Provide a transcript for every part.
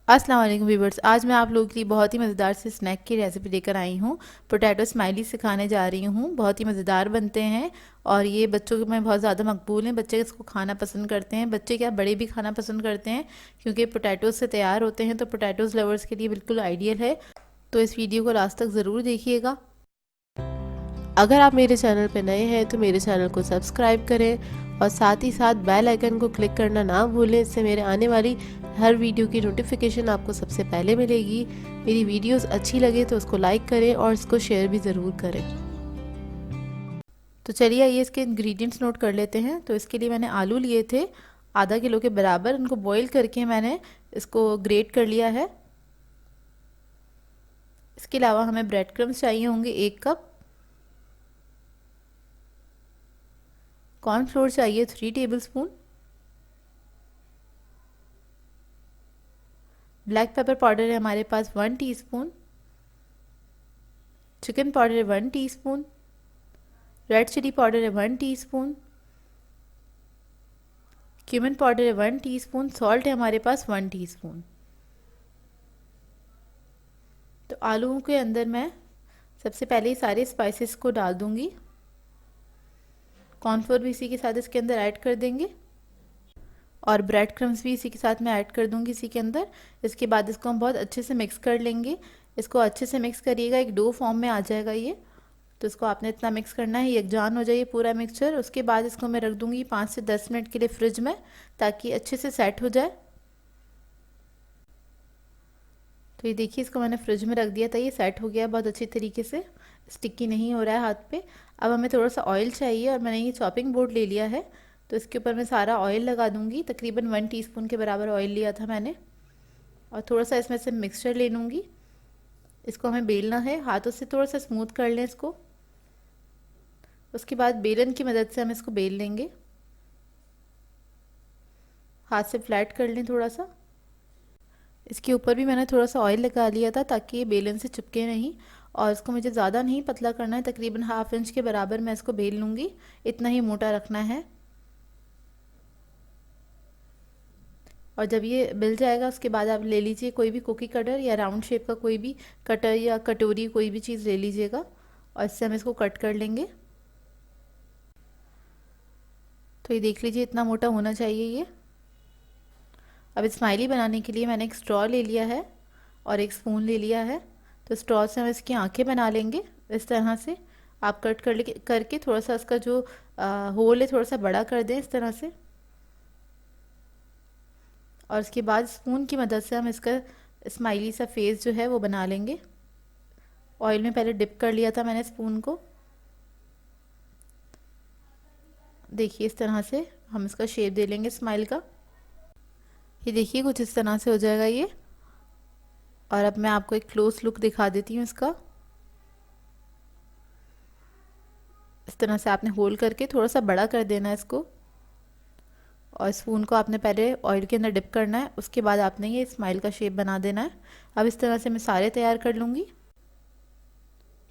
अस्सलाम वालेकुम व्यूवर्स। आज मैं आप लोगों के लिए बहुत ही मज़ेदार से स्नैक की रेसिपी लेकर आई हूँ। पोटैटो स्माइली सिखाने जा रही हूँ। बहुत ही मज़ेदार बनते हैं और ये बच्चों में बहुत ज़्यादा मकबूल हैं। बच्चे इसको खाना पसंद करते हैं, बच्चे क्या बड़े भी खाना पसंद करते हैं क्योंकि पोटैटोज से तैयार होते हैं। तो पोटैटोज़ लवर्स के लिए बिल्कुल आइडियल है। तो इस वीडियो को लास्ट तक ज़रूर देखिएगा। अगर आप मेरे चैनल पर नए हैं तो मेरे चैनल को सब्सक्राइब करें और साथ ही साथ बेल आइकन को क्लिक करना ना भूलें। इससे मेरे आने वाली हर वीडियो की नोटिफिकेशन आपको सबसे पहले मिलेगी। मेरी वीडियोस अच्छी लगे तो उसको लाइक करें और इसको शेयर भी ज़रूर करें। तो चलिए आइए इसके इंग्रेडिएंट्स नोट कर लेते हैं। तो इसके लिए मैंने आलू लिए थे आधा किलो के बराबर। उनको बॉईल करके मैंने इसको ग्रेट कर लिया है। इसके अलावा हमें ब्रेड क्रम्स चाहिए होंगे 1 कप। कॉर्नफ्लोर चाहिए 3 टेबलस्पून। ब्लैक पेपर पाउडर है हमारे पास 1 टीस्पून। चिकन पाउडर है 1 टीस्पून। रेड चिली पाउडर है 1 टीस्पून। क्यूमिन पाउडर है 1 टीस्पून। सॉल्ट है हमारे पास 1 टीस्पून। तो आलूओं के अंदर मैं सबसे पहले सारे स्पाइसेस को डाल दूंगी। कॉर्नफ्लोर भी इसी के साथ इसके अंदर ऐड कर देंगे और ब्रेड क्रम्स भी इसी के साथ मैं ऐड कर दूंगी इसी के अंदर। इसके बाद इसको हम बहुत अच्छे से मिक्स कर लेंगे। इसको अच्छे से मिक्स करिएगा, एक डो फॉर्म में आ जाएगा ये। तो इसको आपने इतना मिक्स करना है, यकजान हो जाए पूरा मिक्सचर। उसके बाद इसको मैं रख दूंगी 5 से 10 मिनट के लिए फ्रिज में, ताकि अच्छे से सेट हो जाए। तो ये देखिए इसको मैंने फ्रिज में रख दिया था, ये सेट हो गया बहुत अच्छी तरीके से, स्टिकी नहीं हो रहा है हाथ पे। अब हमें थोड़ा सा ऑयल चाहिए और मैंने ये चॉपिंग बोर्ड ले लिया है। तो इसके ऊपर मैं सारा ऑयल लगा दूंगी। तकरीबन 1 टीस्पून के बराबर ऑयल लिया था मैंने और थोड़ा सा इसमें से मिक्सचर ले लूँगी। इसको हमें बेलना है, हाथों से थोड़ा सा स्मूथ कर लें इसको। उसके बाद बेलन की मदद से हम इसको बेल लेंगे, हाथ से फ्लैट कर लें थोड़ा सा। इसके ऊपर भी मैंने थोड़ा सा ऑयल लगा लिया था ताकि ये बेलन से चिपके नहीं। और इसको मुझे ज़्यादा नहीं पतला करना है, तकरीबन ½ इंच के बराबर मैं इसको बेल लूँगी, इतना ही मोटा रखना है। और जब ये मिल जाएगा उसके बाद आप ले लीजिए कोई भी कुकी कटर या राउंड शेप का कोई भी कटर या कटोरी, कोई भी चीज़ ले लीजिएगा और इससे हम इसको कट कर लेंगे। तो ये देख लीजिए इतना मोटा होना चाहिए ये। अब स्माइली बनाने के लिए मैंने एक स्ट्रॉ ले लिया है और एक स्पून ले लिया है। तो स्ट्रॉ से हम इसकी आंखें बना लेंगे इस तरह से। आप कट करके थोड़ा सा इसका जो होल है थोड़ा सा बड़ा कर दें इस तरह से। और उसके बाद स्पून की मदद से हम इसका स्माइली सा फेस जो है वो बना लेंगे। ऑयल में पहले डिप कर लिया था मैंने स्पून को। देखिए इस तरह से हम इसका शेप दे लेंगे स्माइल का। ये देखिए कुछ इस तरह से हो जाएगा ये। और अब मैं आपको एक क्लोज लुक दिखा देती हूँ इसका। इस तरह से आपने होल करके थोड़ा सा बड़ा कर देना है इसको और स्पून को आपने पहले ऑयल के अंदर डिप करना है। उसके बाद आपने ये स्माइल का शेप बना देना है। अब इस तरह से मैं सारे तैयार कर लूँगी।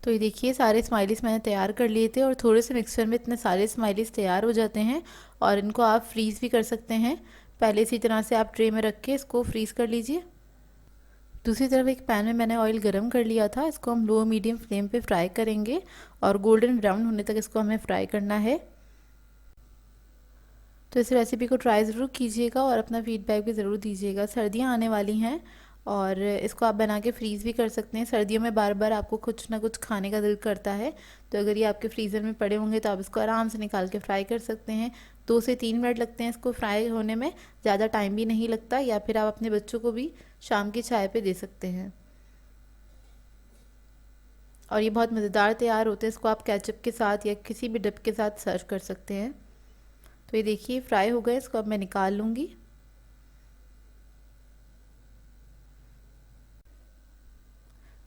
तो ये देखिए सारे स्माइलीज मैंने तैयार कर लिए थे और थोड़े से मिक्सचर में इतने सारे स्माइलीज तैयार हो जाते हैं और इनको आप फ्रीज़ भी कर सकते हैं। पहले इसी तरह से आप ट्रे में रख के इसको फ्रीज़ कर लीजिए। दूसरी तरफ एक पैन में मैंने ऑयल गरम कर लिया था। इसको हम लो मीडियम फ्लेम पे फ्राई करेंगे और गोल्डन ब्राउन होने तक इसको हमें फ्राई करना है। तो इस रेसिपी को ट्राई ज़रूर कीजिएगा और अपना फीडबैक भी ज़रूर दीजिएगा। सर्दियाँ आने वाली हैं और इसको आप बना के फ्रीज़ भी कर सकते हैं। सर्दियों में बार बार आपको कुछ ना कुछ खाने का दिल करता है, तो अगर ये आपके फ्रीज़र में पड़े होंगे तो आप इसको आराम से निकाल के फ्राई कर सकते हैं। 2 से 3 मिनट लगते हैं इसको फ्राई होने में, ज़्यादा टाइम भी नहीं लगता। या फिर आप अपने बच्चों को भी शाम की चाय पे दे सकते हैं और ये बहुत मज़ेदार तैयार होते हैं। इसको आप केचप के साथ या किसी भी डिप के साथ सर्व कर सकते हैं। तो ये देखिए फ्राई हो गए, इसको अब मैं निकाल लूँगी।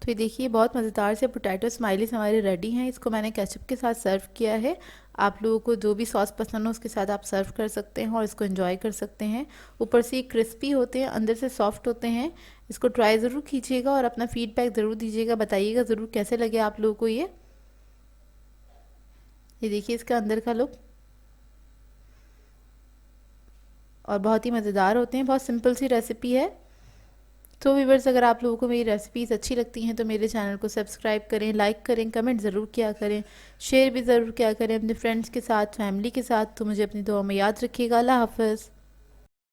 तो ये देखिए बहुत मज़ेदार से पोटैटो स्माइलीज हमारे रेडी हैं। इसको मैंने केचप के साथ सर्व किया है। आप लोगों को जो भी सॉस पसंद हो उसके साथ आप सर्व कर सकते हैं और इसको एंजॉय कर सकते हैं। ऊपर से क्रिस्पी होते हैं, अंदर से सॉफ्ट होते हैं। इसको ट्राई ज़रूर कीजिएगा और अपना फीडबैक ज़रूर दीजिएगा, बताइएगा ज़रूर कैसे लगे आप लोगों को ये देखिए इसका अंदर का लुक। और बहुत ही मज़ेदार होते हैं, बहुत सिंपल सी रेसिपी है। तो व्यूअर्स, अगर आप लोगों को मेरी रेसिपीज़ अच्छी लगती हैं तो मेरे चैनल को सब्सक्राइब करें, लाइक करें, कमेंट ज़रूर किया करें, शेयर भी ज़रूर किया करें अपने फ्रेंड्स के साथ, फैमिली के साथ। तो मुझे अपनी दुआ में याद रखिएगा। अल्लाह हाफ़िज़।